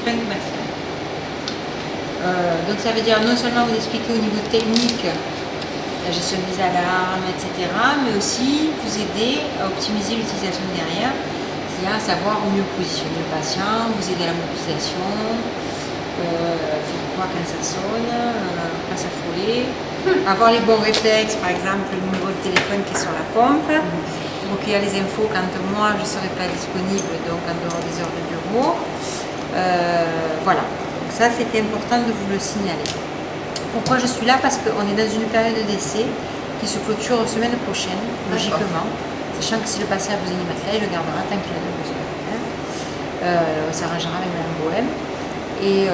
plein de matelas. Donc ça veut dire non seulement vous expliquer au niveau technique la gestion des alarmes, etc., mais aussi vous aider à optimiser l'utilisation derrière, c'est-à-dire à savoir mieux positionner le patient, vous aider à la mobilisation, faire quoi quand ça sonne, pas s'affoler, avoir les bons réflexes, par exemple le numéro de téléphone qui est sur la pompe, recueillir les infos quand moi je ne serai pas disponible, donc en dehors des heures de bureau. Voilà. Ça, c'était important de vous le signaler. Pourquoi je suis là? Parce qu'on est dans une période d'essai qui se clôture semaine prochaine, logiquement. Sachant que si le patient a besoin du matelas, il le gardera tant qu'il en a besoin. On s'arrangera avec Mme Bohème. Et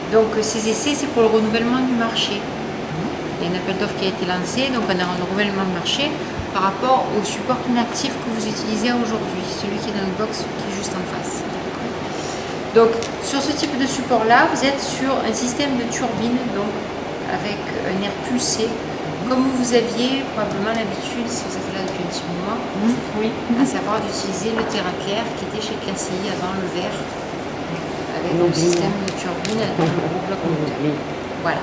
donc, ces essais, c'est pour le renouvellement du marché. Il y a un appel d'offres qui a été lancé, donc on a un renouvellement de marché par rapport au support inactif que vous utilisez aujourd'hui, celui qui est dans le box qui est juste en face. Donc, sur ce type de support-là, vous êtes sur un système de turbine, donc avec un air pulsé, comme vous aviez probablement l'habitude, si vous êtes là depuis un petit moment, à savoir d'utiliser le TerraCare qui était chez KCI avant le vert, avec le système de turbine avec le gros bloc moteur. Voilà.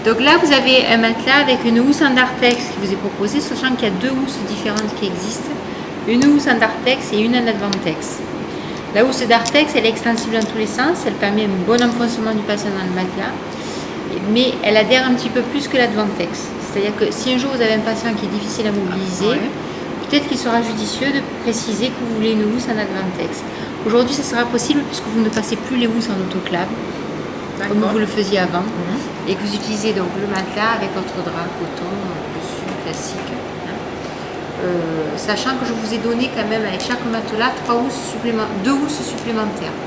Donc là, vous avez un matelas avec une housse en Dartex qui vous est proposée, sachant qu'il y a deux housses différentes qui existent, une housse en Dartex et une en Advantex. La housse d'Artex, elle est extensible dans tous les sens, elle permet un bon enfoncement du patient dans le matelas, mais elle adhère un petit peu plus que l'Advantex. C'est-à-dire que si un jour vous avez un patient qui est difficile à mobiliser, peut-être qu'il sera judicieux de préciser que vous voulez une housse en Advantex. Aujourd'hui, ça sera possible puisque vous ne passez plus les housses en autoclave, comme vous le faisiez avant, et que vous utilisez donc le matelas avec votre drap coton dessus classique. Sachant que je vous ai donné quand même avec chaque matelas deux housses supplémentaires.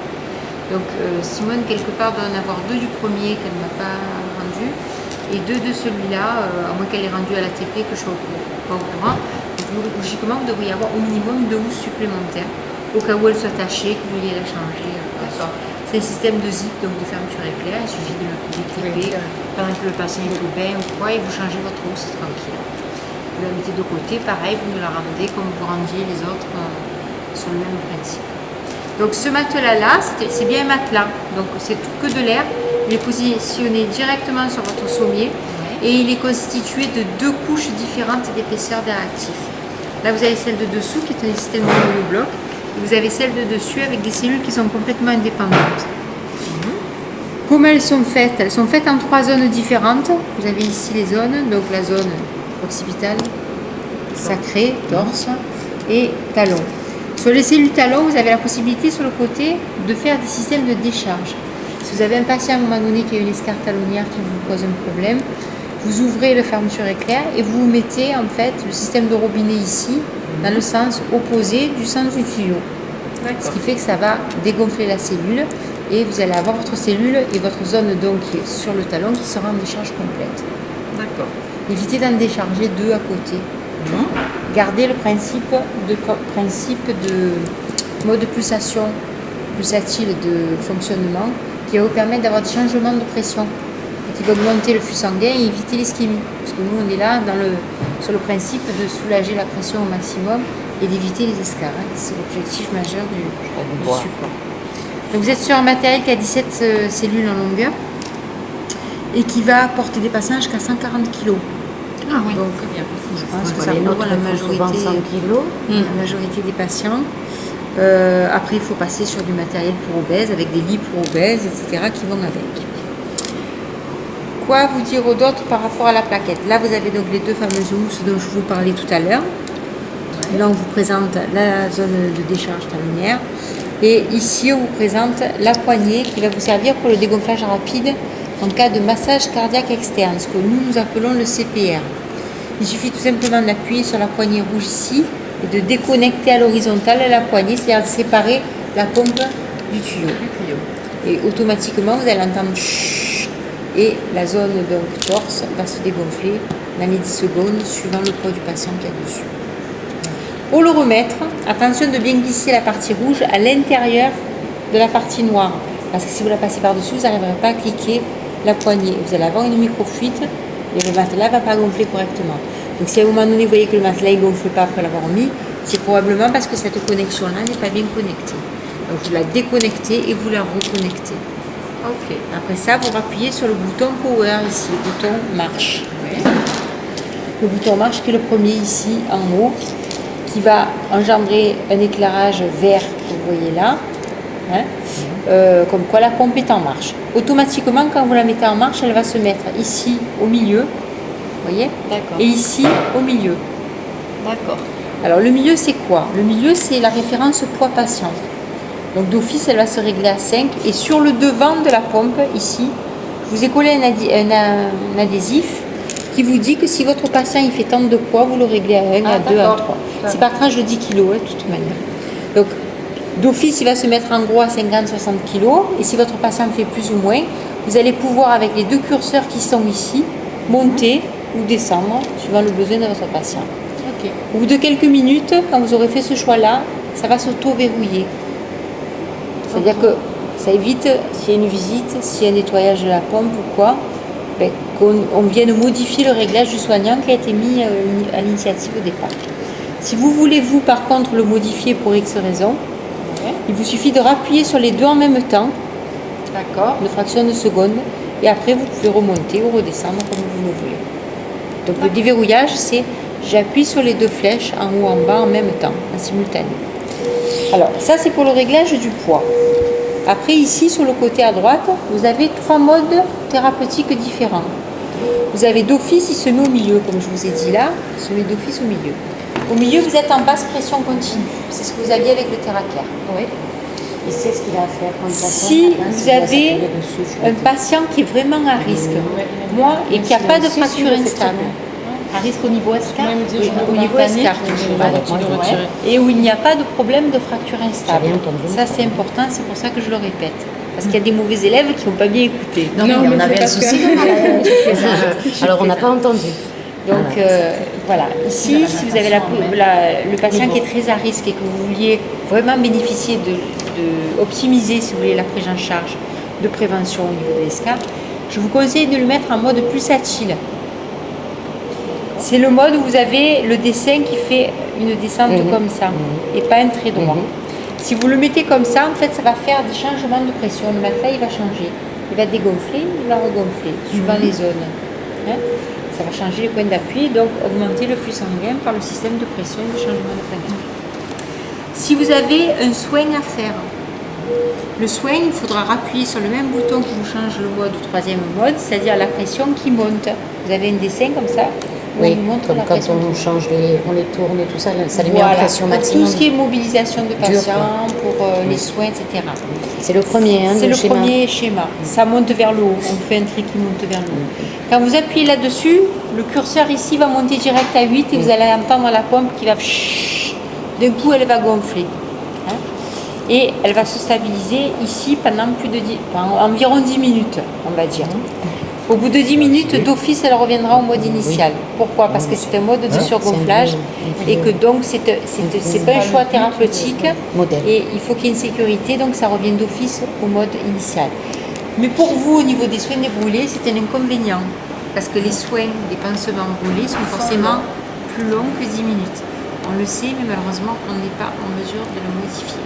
Donc Simone quelque part doit en avoir deux du premier qu'elle ne m'a pas rendu et deux de celui-là, à moins qu'elle ait rendu à l'ATP que je sois pas au courant. Donc, logiquement vous devriez avoir au minimum deux housses supplémentaires au cas où elle soit tachée, que vous vouliez la changer. C'est un système de zip, donc de fermeture éclair, il suffit de l'équiper pendant que le patient est au bain ou quoi et vous changez votre housse tranquille. Vous la mettez de côté, pareil, vous nous la rendez comme vous rendiez les autres sur le même principe. Donc ce matelas-là, c'est bien un matelas, donc c'est que de l'air. Il est positionné directement sur votre sommier et il est constitué de deux couches différentes d'épaisseur d'air actif. Là, vous avez celle de dessous qui est un système de monobloc et vous avez celle de dessus avec des cellules qui sont complètement indépendantes. Comment elles sont faites? Elles sont faites en 3 zones différentes. Vous avez ici les zones, donc la zone occipitale, sacré, torse et talon. Sur les cellules talons, vous avez la possibilité sur le côté de faire des systèmes de décharge. Si vous avez un patient à un moment donné qui a une escarre talonnière qui vous cause un problème, vous ouvrez le fermeture éclair et vous mettez en fait le système de robinet ici dans le sens opposé du sens du tuyau. Ce qui fait que ça va dégonfler la cellule et vous allez avoir votre cellule et votre zone donc qui est sur le talon qui sera en décharge complète. D'accord. Évitez d'en décharger deux à côté. Gardez le principe de mode de pulsation pulsatile de fonctionnement qui va vous permettre d'avoir des changements de pression et qui va augmenter le flux sanguin et éviter l'ischémie. Parce que nous, on est là sur le principe de soulager la pression au maximum et d'éviter les escarres. C'est l'objectif majeur du support. Donc vous êtes sur un matériel qui a 17 cellules en longueur et qui va porter des patients jusqu'à 140 kg. Ah oui, donc bien. Je pense que ça couvre la majorité des patients. Après, il faut passer sur du matériel pour obèses, avec des lits pour obèses, etc. qui vont avec. Quoi vous dire d'autre par rapport à la plaquette? Là, vous avez donc les deux fameuses housses dont je vous parlais tout à l'heure. Là, on vous présente la zone de décharge talonnière. Et ici, on vous présente la poignée qui va vous servir pour le dégonflage rapide en cas de massage cardiaque externe, ce que nous appelons le CPR. Il suffit tout simplement d'appuyer sur la poignée rouge ici et de déconnecter à l'horizontale la poignée, c'est-à-dire de séparer la pompe du tuyau. Et automatiquement, vous allez entendre chut, et la zone donc torse va se dégonfler dans les 10 secondes suivant le poids du patient qu'il y a dessus. Pour le remettre, attention de bien glisser la partie rouge à l'intérieur de la partie noire. Parce que si vous la passez par-dessus, vous n'arriverez pas à cliquer la poignée. Vous allez avoir une micro-fuite et le matelas ne va pas gonfler correctement. Donc si à un moment donné, vous voyez que le matelas ne gonfle pas après l'avoir mis, c'est probablement parce que cette connexion-là n'est pas bien connectée. Donc vous la déconnectez et vous la reconnectez. Ok. Après ça, vous appuyez sur le bouton Power ici, le bouton Marche. Oui. Le bouton Marche qui est le premier ici en haut, qui va engendrer un éclairage vert que vous voyez là, hein, comme quoi la pompe est en marche. Automatiquement, quand vous la mettez en marche, elle va se mettre ici au milieu, vous voyez, D'accord. et ici au milieu. D'accord. Alors le milieu c'est quoi? Le milieu c'est la référence poids patient. Donc d'office elle va se régler à 5 et sur le devant de la pompe ici, je vous ai collé un adhésif qui vous dit que si votre patient il fait tant de poids, vous le réglez à 1, à 2, à 3. C'est par tranche de 10 kg de toute manière. Donc d'office il va se mettre en gros à 50-60 kg et si votre patient fait plus ou moins, vous allez pouvoir avec les deux curseurs qui sont ici, monter ou descendre suivant le besoin de votre patient. Ok. Au bout de quelques minutes, quand vous aurez fait ce choix-là, ça va s'auto-verrouiller. C'est-à-dire que ça évite, s'il y a une visite, s'il y a un nettoyage de la pompe ou quoi, ben, qu'on vienne modifier le réglage du soignant qui a été mis à l'initiative au départ. Si vous voulez, vous, par contre, le modifier pour X raison, Ouais. il vous suffit de rappuyer sur les deux en même temps, D'accord. une fraction de seconde, et après vous pouvez remonter ou redescendre comme vous le voulez. Donc le déverrouillage, c'est j'appuie sur les deux flèches en haut en bas en même temps, en simultané. Alors ça c'est pour le réglage du poids. Après ici sur le côté à droite, vous avez 3 modes thérapeutiques différents. Vous avez d'office, il se met au milieu, comme je vous ai dit là, il se met d'office au milieu. Au milieu, vous êtes en basse pression continue. C'est ce que vous aviez avec le TerraCare. Oui. Il sait ce qu'il a à faire quand il Si vous avez un patient qui est vraiment à risque, moi, et qui n'a pas de fracture instable, À risque au niveau escarpe. oui, au niveau escarpe, et où il n'y a pas de problème de fracture instable. J'ai bien entendu. Ça, c'est important, c'est pour ça que je le répète. Parce qu'il y a des mauvais élèves qui n'ont pas bien écouté. Non, mais on avait un souci. Alors on n'a pas entendu. Donc voilà, ici, si vous avez le patient qui est très à risque et que vous vouliez vraiment bénéficier de optimiser, si vous voulez, la prise en charge de prévention au niveau de l'escarpe, je vous conseille de le mettre en mode pulsatile. C'est le mode où vous avez le dessin qui fait une descente comme ça et pas un trait droit. Si vous le mettez comme ça, en fait, ça va faire des changements de pression. Le matelas, il va changer. Il va dégonfler, il va regonfler, suivant les zones. Hein, ça va changer les points d'appui, donc augmenter le flux sanguin par le système de pression et de changement de point d'appui. Si vous avez un soin à faire, le soin, il faudra appuyer sur le même bouton qui vous change le mode au troisième mode, c'est-à-dire la pression qui monte. Vous avez un dessin comme ça, où Oui, on vous montre comme la quand pression. on change on les tourne et tout ça, ça les met en Voilà, pression pour maximum. tout ce qui est mobilisation de patients, quoi. pour les soins, etc. C'est le premier, hein, C'est le schéma. premier schéma. Ça monte vers le haut. On fait un trait qui monte vers le haut. Quand vous appuyez là-dessus, le curseur ici va monter direct à 8 et vous allez entendre la pompe qui va... D'un coup, elle va gonfler. Hein. Et elle va se stabiliser ici pendant environ 10 minutes, on va dire. Au bout de 10 minutes, d'office, elle reviendra au mode initial. Pourquoi? Parce que c'est un mode de surgonflage et que donc c'est pas un choix thérapeutique Modèle. et il faut qu'il y ait une sécurité, donc ça revient d'office au mode initial. Mais pour vous, au niveau des soins des brûlés, c'est un inconvénient parce que les soins des pansements brûlés sont forcément plus longs que 10 minutes. On le sait, mais malheureusement, on n'est pas en mesure de le modifier.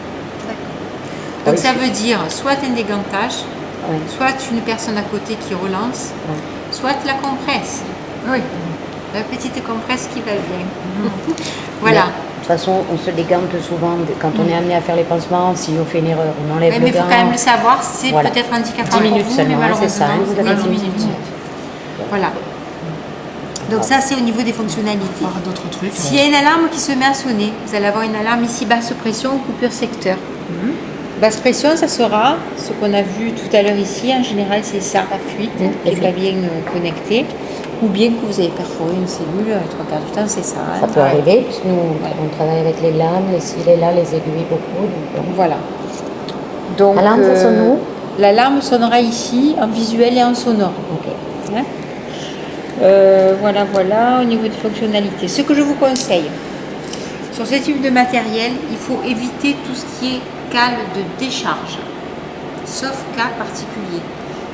Donc ça veut dire soit un dégantage, soit une personne à côté qui relance, soit la compresse. Oui. La petite compresse qui va bien. Voilà. De toute façon, on se dégante souvent quand on est amené à faire les pansements. Si on fait une erreur, on enlève Mais le il faut gant. quand même le savoir, c'est Voilà. peut-être handicapant 10 pour minutes vous, seulement, mais hein, c'est ça, hein, malheureusement, vous avez oui, 10 10 minutes. Voilà. Donc ça, c'est au niveau des fonctionnalités. Voir d'autres trucs. S'il y a une alarme qui se met à sonner, vous allez avoir une alarme ici basse pression ou coupure secteur. Basse pression, ça sera ce qu'on a vu tout à l'heure ici. En général, c'est ça, la fuite, qui n'est pas bien connecté. Ou bien que vous avez perforé une cellule, 3/4 du temps, c'est ça. Hein. Ça peut arriver, parce que nous, on travaille avec les lames, les silets là, les aiguilles beaucoup. Donc, Voilà. Donc, L'alarme, ça sonne où? L'alarme sonnera ici, en visuel et en sonore. ok. Hein. Voilà, au niveau des fonctionnalités. Ce que je vous conseille, sur ce type de matériel, il faut éviter tout ce qui est cale de décharge, sauf cas particulier.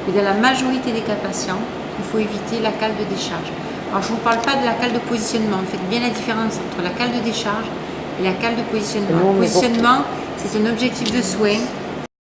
Et dans la majorité des cas patients, il faut éviter la cale de décharge. Alors, je ne vous parle pas de la cale de positionnement. Faites bien la différence entre la cale de décharge et la cale de positionnement. Le positionnement, C'est un objectif de soin